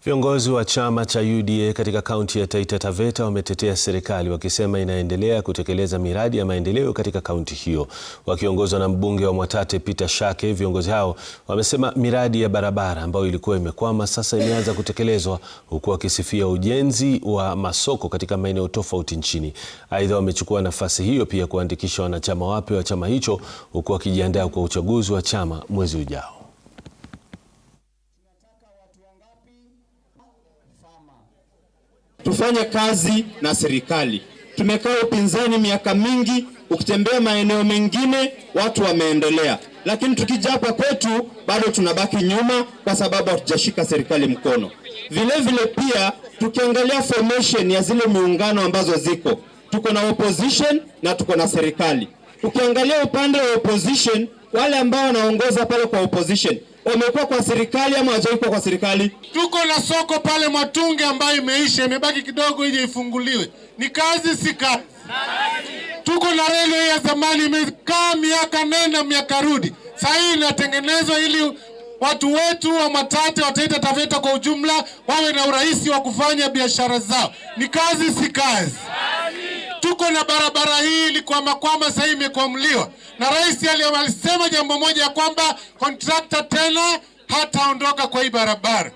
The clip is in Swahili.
Viongozi wa chama cha UDA katika kaunti ya Taita Taveta wametetea serikali wakisema inaendelea kutekeleza miradi ya maendeleo katika kaunti hiyo. Wakiongozwa na mbunge wa Mwatate Peter Shake, viongozi hao wamesema miradi ya barabara ambayo ilikuwa imekwama sasa imeanza kutekelezwa, huku wakisifia ujenzi wa masoko katika maeneo tofauti nchini. Aidha, wamechukua nafasi hiyo pia kuandikisha wanachama wapya wa chama hicho, huku wakijiandaa kwa uchaguzi wa chama mwezi ujao. Tufanye kazi na serikali. Tumekaa upinzani miaka mingi, ukitembea maeneo mengine watu wameendelea, lakini tukija hapa kwetu bado tunabaki nyuma kwa sababu hatujashika serikali mkono. Vile vile pia tukiangalia formation ya zile miungano ambazo ziko, tuko na opposition na tuko na serikali. Ukiangalia upande wa opposition, wale ambao wanaongoza pale kwa opposition wamekuwa kwa serikali ama hawajaikuwa kwa serikali. Tuko na soko pale Matunge ambayo imeisha, imebaki kidogo ije ifunguliwe. Ni kazi si kazi. Tuko na reli ya zamani imekaa miaka nenda miaka rudi. Sasa hii inatengenezwa ili watu wetu wa Mwatate wa Taita Taveta kwa ujumla wawe na urahisi wa kufanya biashara zao. Ni kazi si kazi. Tuko na barabara hii ilikuwa kwamba sasa imekwamuliwa. Na rais alisema jambo moja ya kwamba contractor tena hataondoka kwa hii barabara.